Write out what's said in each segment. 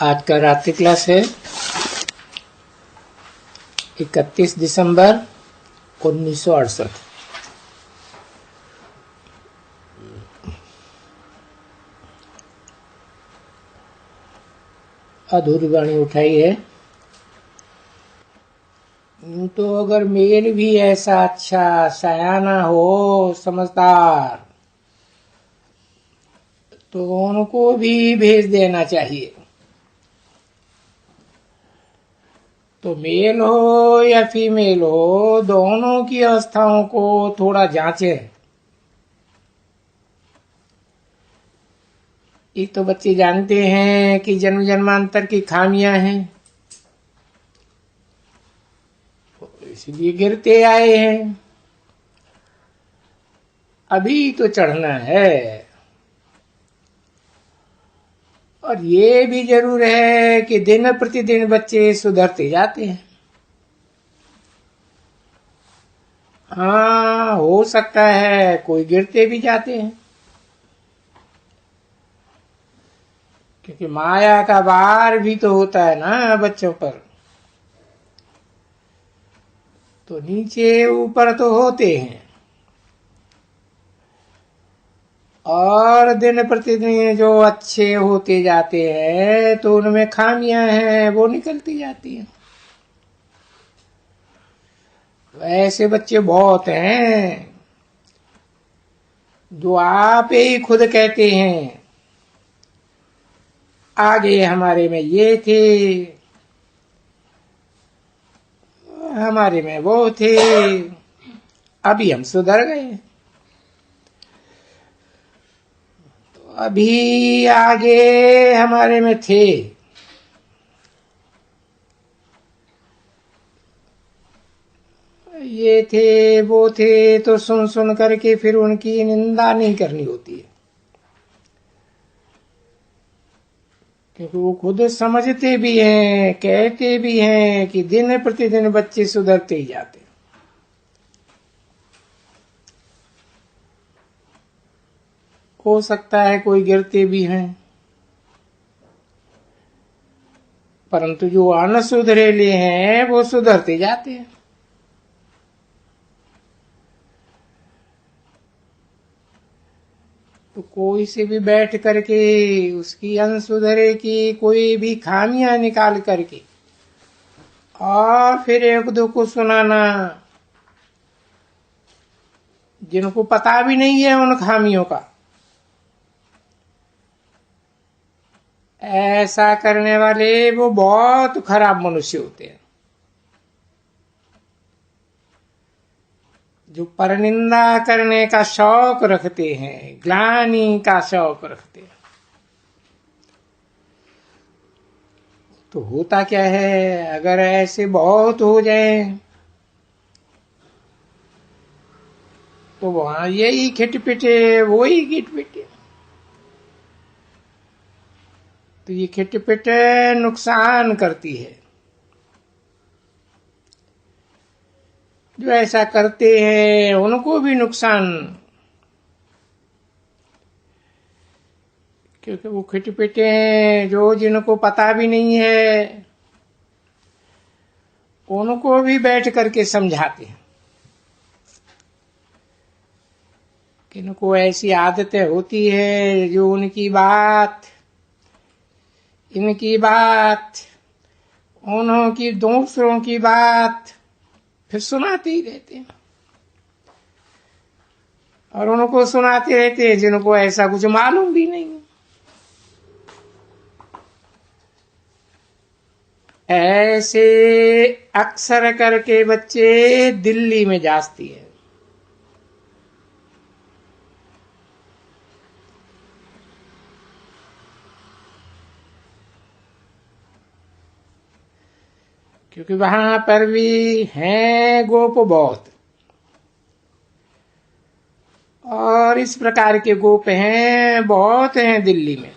आज का रात्रि क्लास है 31 दिसंबर 1968। अधूरी वाणी उठाई है। तो अगर मेल भी ऐसा अच्छा सयाना हो, समझदार, तो उनको भी भेज देना चाहिए। तो मेल हो या फीमेल हो, दोनों की अवस्थाओं को थोड़ा जांचें। ये तो बच्चे जानते हैं कि जन्म जन्मांतर की खामियां हैं, इसलिए गिरते आए हैं। अभी तो चढ़ना है। और ये भी जरूर है कि दिन प्रतिदिन बच्चे सुधरते जाते हैं। हाँ, हो सकता है कोई गिरते भी जाते हैं, क्योंकि माया का भार भी तो होता है ना बच्चों पर। तो नीचे ऊपर तो होते हैं, और दिन प्रतिदिन जो अच्छे होते जाते हैं तो उनमें खामियां हैं, वो निकलती जाती हैं। ऐसे बच्चे बहुत हैं जो आप ही खुद कहते हैं आगे हमारे में ये थे, हमारे में वो थे, अभी हम सुधर गए, तो अभी आगे हमारे में थे। ये थे वो थे, तो सुन सुन करके फिर उनकी निंदा नहीं करनी होती है, क्योंकि वो खुद समझते भी हैं, कहते भी हैं कि दिन प्रतिदिन बच्चे सुधरते ही जाते। हो सकता है कोई गिरते भी हैं, परंतु जो अनसुधरेले हैं वो सुधरते जाते हैं। तो कोई से भी बैठ करके उसकी अनसुधरे की कोई भी खामियां निकाल करके और फिर एक दो को सुनाना, जिनको पता भी नहीं है उन खामियों का, ऐसा करने वाले वो बहुत खराब मनुष्य होते हैं। जो परनिंदा करने का शौक रखते हैं, ग्लानि का शौक रखते हैं। तो होता क्या है, अगर ऐसे बहुत हो जाए तो वहां यही खिटपिटे, वही खिटपिटे। तो ये खिटपिटे नुकसान करती है। जो ऐसा करते हैं उनको भी नुकसान, क्योंकि वो खिटपिटे हैं जो जिनको पता भी नहीं है, उनको भी बैठ करके समझाते हैं। किनको ऐसी आदतें होती है जो उनकी बात, इनकी बात, उन्हों की, दूसरों की बात फिर सुनाते ही रहते हैं, और उनको सुनाते रहते हैं जिनको ऐसा कुछ मालूम भी नहीं। ऐसे अक्सर करके बच्चे दिल्ली में जाती है। क्योंकि वहां पर भी हैं गोप बहुत, और इस प्रकार के गोप हैं बहुत हैं दिल्ली में।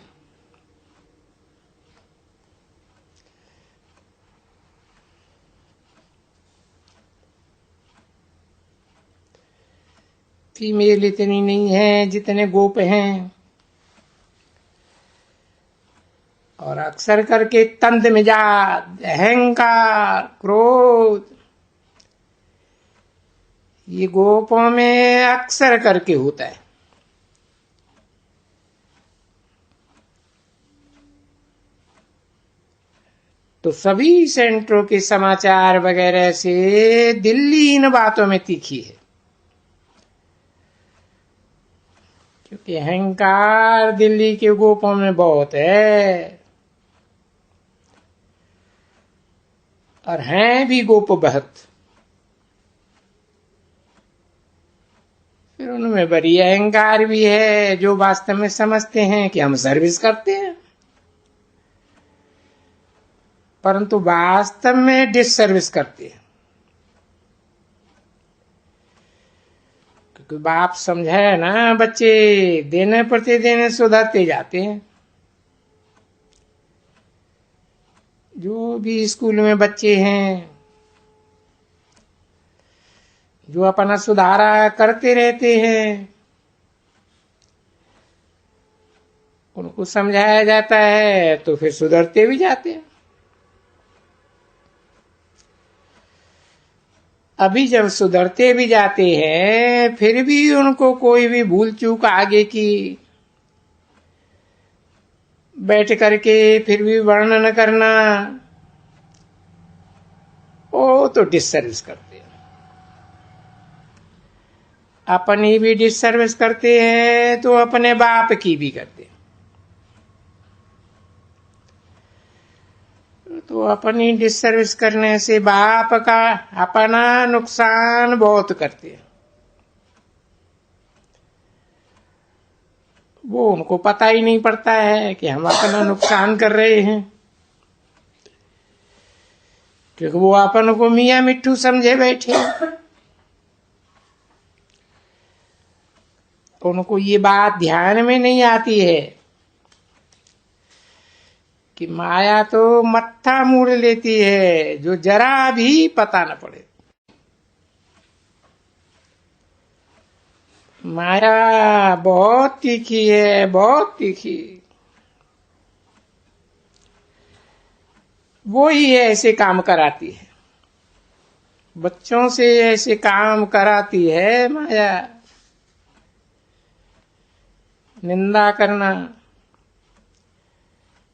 फीमेल इतनी नहीं है जितने गोप हैं, और अक्सर करके तंद मिजाज, अहंकार, क्रोध, ये गोपों में अक्सर करके होता है। तो सभी सेंटरों के समाचार वगैरह से दिल्ली इन बातों में तीखी है, क्योंकि अहंकार दिल्ली के गोपों में बहुत है, और हैं भी गोप बहुत। फिर उनमें बड़ी अहंकार भी है, जो वास्तव में समझते हैं कि हम सर्विस करते हैं, परंतु वास्तव में डिससर्विस करते हैं। क्योंकि बाप समझाए ना, बच्चे देने प्रतिदेने सुधरते जाते हैं। जो भी स्कूल में बच्चे हैं, जो अपना सुधारा करते रहते हैं, उनको समझाया जाता है तो फिर सुधरते भी जाते हैं। अभी जब सुधरते भी जाते हैं, फिर भी उनको कोई भी भूल चूक आगे की बैठ करके फिर भी वर्णन करना, वो तो डिससर्विस करते हैं। अपनी भी डिससर्विस करते हैं तो अपने बाप की भी करते हैं। तो अपनी डिससर्विस करने से बाप का अपना नुकसान बहुत करते हैं। वो उनको पता ही नहीं पड़ता है कि हम अपना नुकसान कर रहे हैं, क्योंकि वो अपन को मियाँ मिट्ठू समझे बैठे। उनको ये बात ध्यान में नहीं आती है कि माया तो मत्था मोड़ लेती है, जो जरा भी पता न पड़े। माया बहुत तीखी है, बहुत तीखी। वो ही ऐसे काम कराती है, बच्चों से ऐसे काम कराती है माया। निंदा करना,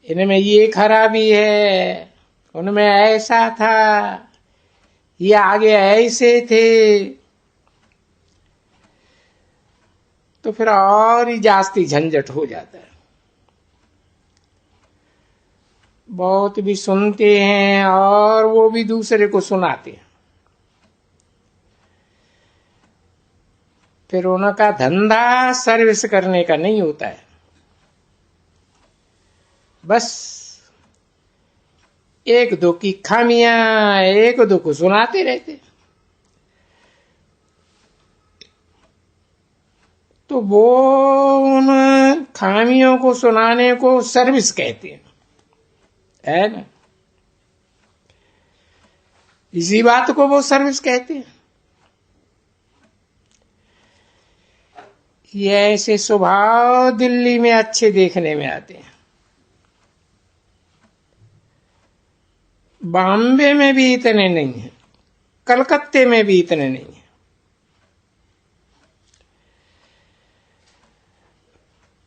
इनमें ये खराबी है, उनमें ऐसा था, ये आगे ऐसे थे, तो फिर और ही जास्ती झंझट हो जाता है। बहुत भी सुनते हैं और वो भी दूसरे को सुनाते हैं। फिर उनका धंधा सर्विस करने का नहीं होता है, बस एक दो की खामियां एक दो को सुनाते रहते। तो वो उन खामियों को सुनाने को सर्विस कहते हैं, है ना। इसी बात को वो सर्विस कहते हैं। ये ऐसे स्वभाव दिल्ली में अच्छे देखने में आते हैं। बॉम्बे में भी इतने नहीं है, कलकत्ते में भी इतने नहीं है।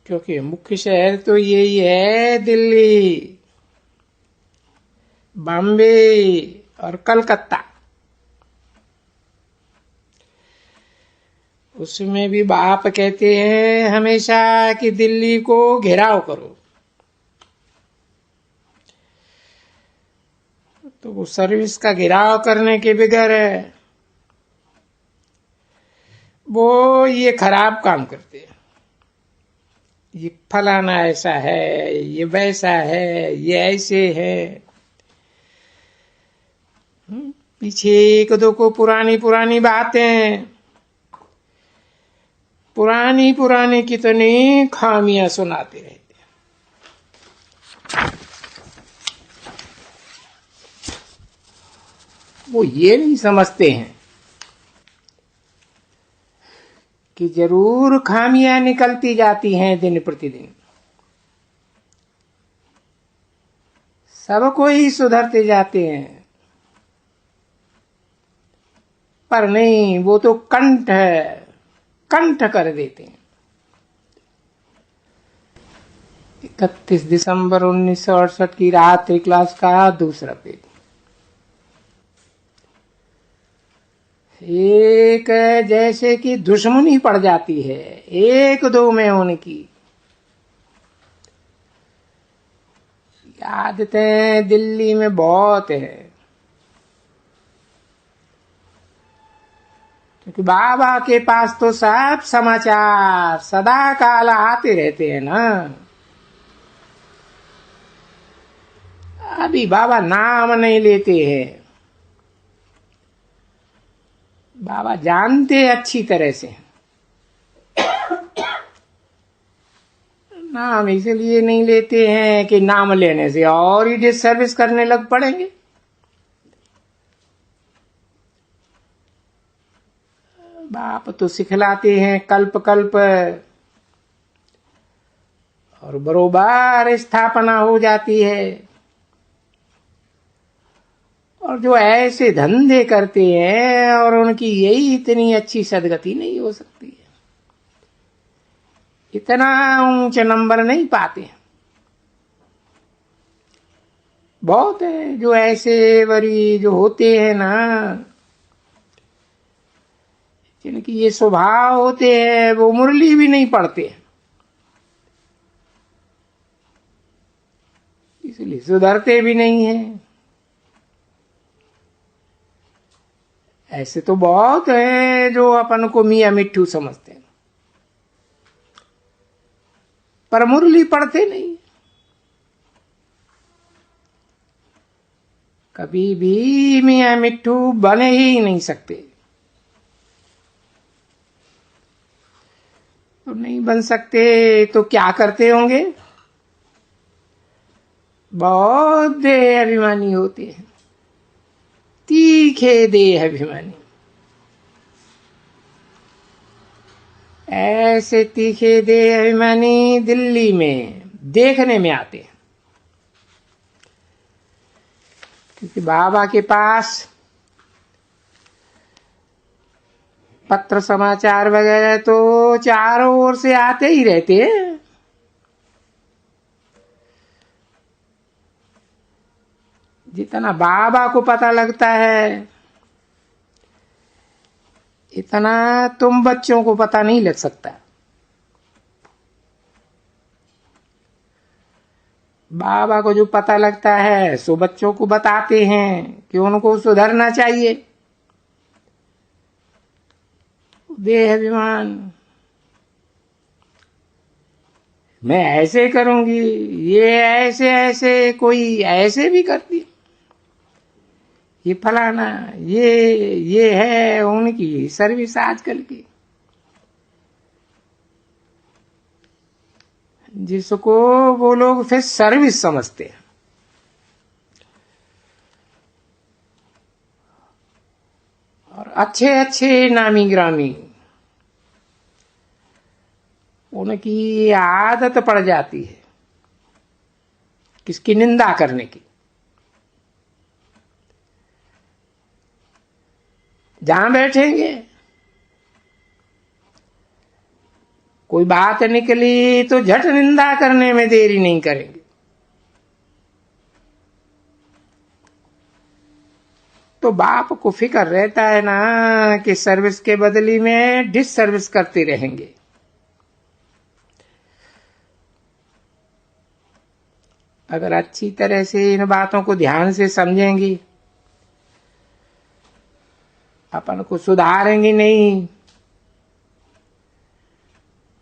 क्योंकि मुख्य शहर तो यही है, दिल्ली, बॉम्बे और कलकत्ता। उसमें भी बाप कहते हैं हमेशा कि दिल्ली को घेराव करो। तो वो सर्विस का घेराव करने के बगैर वो ये खराब काम करते हैं। ये फलाना ऐसा है, ये वैसा है, ये ऐसे है। पीछे एक दो को पुरानी पुरानी बातें, पुरानी पुरानी कितनी खामियां सुनाते रहते। वो ये नहीं समझते हैं कि जरूर खामियां निकलती जाती हैं दिन प्रतिदिन। सबको ही सुधरते जाते हैं, पर नहीं, वो तो कंठ कर देते हैं। 31 दिसंबर 1968 की रात्रि क्लास का दूसरा पेज। एक जैसे कि दुश्मनी पड़ जाती है एक दो में उनकी। आदतें दिल्ली में बहुत है, क्योंकि बाबा के पास तो सब समाचार सदा काल आते रहते हैं ना। अभी बाबा नाम नहीं लेते हैं, बाबा जानते अच्छी तरह से। नाम इसलिए नहीं लेते हैं कि नाम लेने से और ही डिसर्विस करने लग पड़ेंगे। बाप तो सिखलाते हैं कल्प कल्प, और बरोबर स्थापना हो जाती है। और जो ऐसे धंधे करते हैं और उनकी यही इतनी अच्छी सदगति नहीं हो सकती है, इतना ऊंचे नंबर नहीं पाते। बहुत है जो ऐसे वरी जो होते हैं ना, जिनकी ये स्वभाव होते हैं, वो मुरली भी नहीं पढ़ते, इसलिए सुधरते भी नहीं हैं। ऐसे तो बहुत हैं जो अपन को मियां मिट्ठू समझते हैं, पर मुरली पढ़ते नहीं। कभी भी मियां मिट्ठू बने ही नहीं सकते। तो नहीं बन सकते तो क्या करते होंगे? बहुत देह अभिमानी होते हैं, तीखे देह अभिमानी। ऐसे तीखे देह अभिमानी दिल्ली में देखने में आते हैं, क्योंकि बाबा के पास पत्र समाचार वगैरह तो चारों ओर से आते ही रहते हैं। जितना बाबा को पता लगता है, इतना तुम बच्चों को पता नहीं लग सकता। बाबा को जो पता लगता है सो बच्चों को बताते हैं कि उनको सुधरना चाहिए। देह अभिमान, मैं ऐसे करूंगी, ये ऐसे ऐसे कोई ऐसे भी करती, ये फलाना, ये है उनकी सर्विस आजकल की, जिसको वो लोग फिर सर्विस समझते हैं। और अच्छे अच्छे नामी ग्रामी, उनकी आदत पड़ जाती है किसकी निंदा करने की। जहां बैठेंगे कोई बात निकली तो झट निंदा करने में देरी नहीं करेंगे। तो बाप को फिक्र रहता है ना कि सर्विस के बदली में डिस सर्विस करते रहेंगे। अगर अच्छी तरह से इन बातों को ध्यान से समझेंगी, अपन को सुधारेंगे नहीं,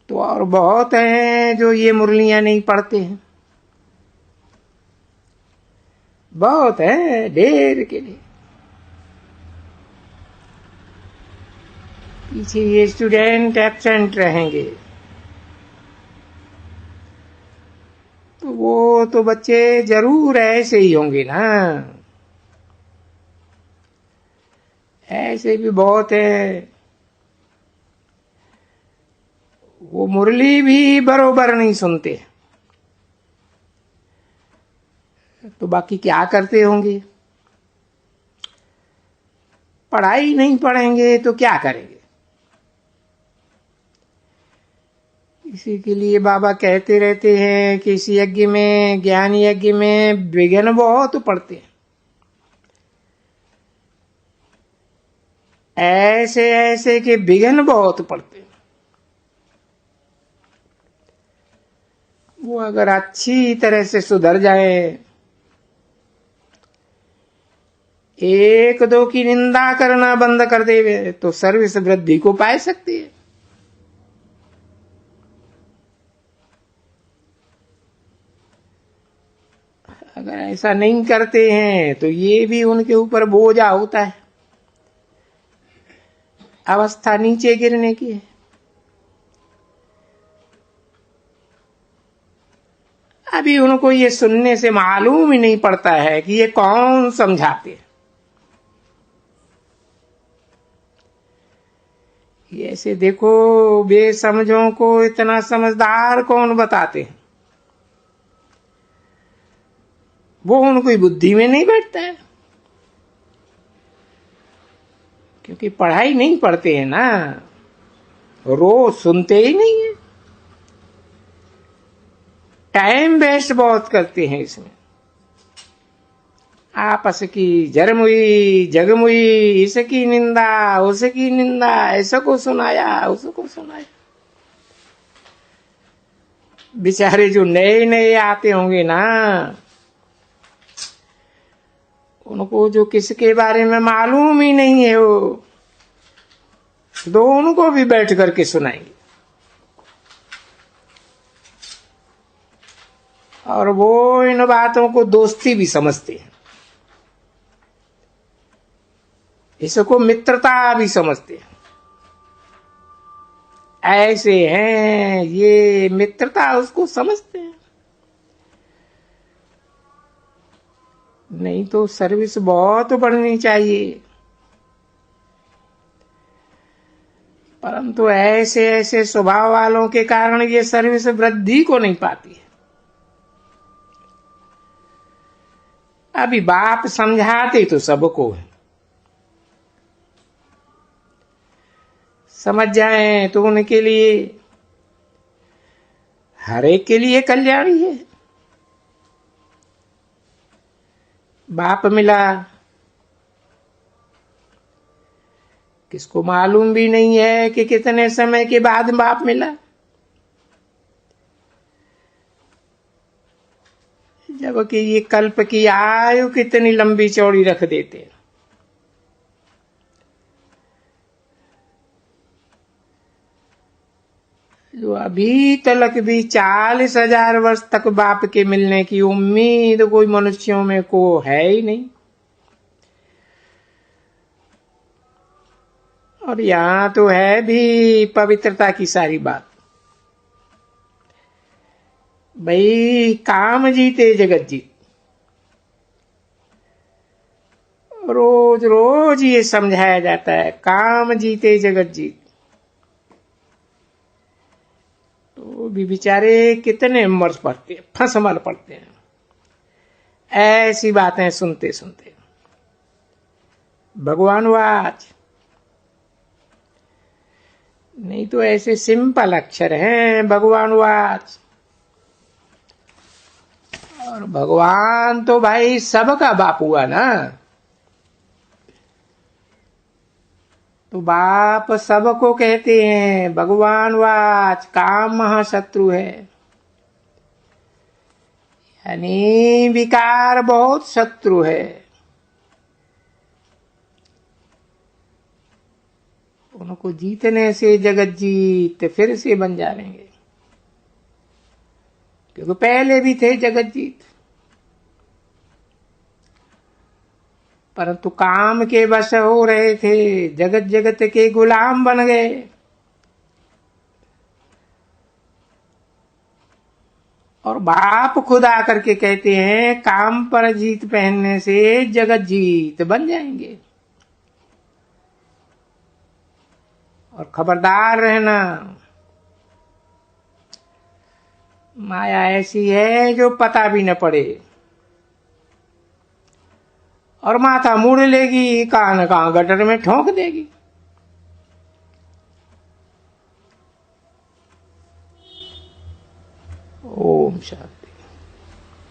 तो और बहुत हैं जो ये मुरलियां नहीं पढ़ते हैं। बहुत है, ढेर के लिए। पीछे ये स्टूडेंट एब्सेंट रहेंगे, तो वो तो बच्चे जरूर ऐसे ही होंगे ना। ऐसे भी बहुत है, वो मुरली भी बरोबर नहीं सुनते, तो बाकी क्या करते होंगे? पढ़ाई नहीं पढ़ेंगे तो क्या करेंगे? इसी के लिए बाबा कहते रहते हैं कि इस यज्ञ में, ज्ञान यज्ञ में विघ्न बहुत पड़ते हैं। ऐसे ऐसे के विघ्न बहुत पड़ते हैं। वो अगर अच्छी तरह से सुधर जाए, एक दो की निंदा करना बंद कर दे, तो सर्विस वृद्धि को पा सकती है। अगर ऐसा नहीं करते हैं तो ये भी उनके ऊपर बोझा होता है, अवस्था नीचे गिरने की है। अभी उनको ये सुनने से मालूम ही नहीं पड़ता है कि ये कौन समझाते हैं। ये ऐसे देखो, बेसमझों को इतना समझदार कौन बताते हैं? वो उनको बुद्धि में नहीं बैठता है, क्योंकि पढ़ाई नहीं पढ़ते हैं ना, रोज सुनते ही नहीं है, टाइम वेस्ट बहुत करते हैं इसमें। आपस की जरमुई जगमुई, इसकी निंदा उसकी निंदा, ऐसा को सुनाया उसको सुनाया। बेचारे जो नए नए आते होंगे ना, उनको जो किसके बारे में मालूम ही नहीं है, वो दोनों को भी बैठ करके सुनाएंगे। और वो इन बातों को दोस्ती भी समझते हैं, इसको मित्रता भी समझते हैं। ऐसे हैं ये, मित्रता उसको समझते हैं। नहीं तो सर्विस बहुत बढ़नी चाहिए, परंतु ऐसे ऐसे स्वभाव वालों के कारण ये सर्विस वृद्धि को नहीं पाती है। अभी बाप समझाते तो सबको है, समझ जाए तो उनके लिए, हर एक के लिए कल्याणी है। बाप मिला, किसको मालूम भी नहीं है कि कितने समय के बाद बाप मिला। जबकि ये कल्प की आयु कितनी लंबी चौड़ी रख देते हैं। जो अभी तक भी 40,000 वर्ष तक बाप के मिलने की उम्मीद कोई मनुष्यों में को है ही नहीं। और यहां तो है भी पवित्रता की सारी बात। भाई काम जीते जगत जीत, रोज रोज ये समझाया जाता है, काम जीते जगत जीत। तो भी बेचारे कितने मर पड़ते, फंस मर पड़ते हैं ऐसी बातें सुनते सुनते। भगवान वाच, नहीं तो ऐसे सिंपल अक्षर हैं भगवान वाच। और भगवान तो भाई सबका बाप हुआ ना, तो बाप सबको कहते हैं। भगवान वाच काम महाशत्रु है, यानी विकार बहुत शत्रु है। उनको जीतने से जगत जीत फिर से बन जाएंगे, क्योंकि पहले भी थे जगत जीत, परंतु काम के वश हो रहे थे, जगत जगत के गुलाम बन गए। और बाप खुद आकर के कहते हैं काम पर जीत पहनने से जगत जीत बन जाएंगे। और खबरदार रहना, माया ऐसी है जो पता भी न पड़े। और माथा मुड़ लेगी, कहां न कहां गटर में ठोक देगी। ओम शांति।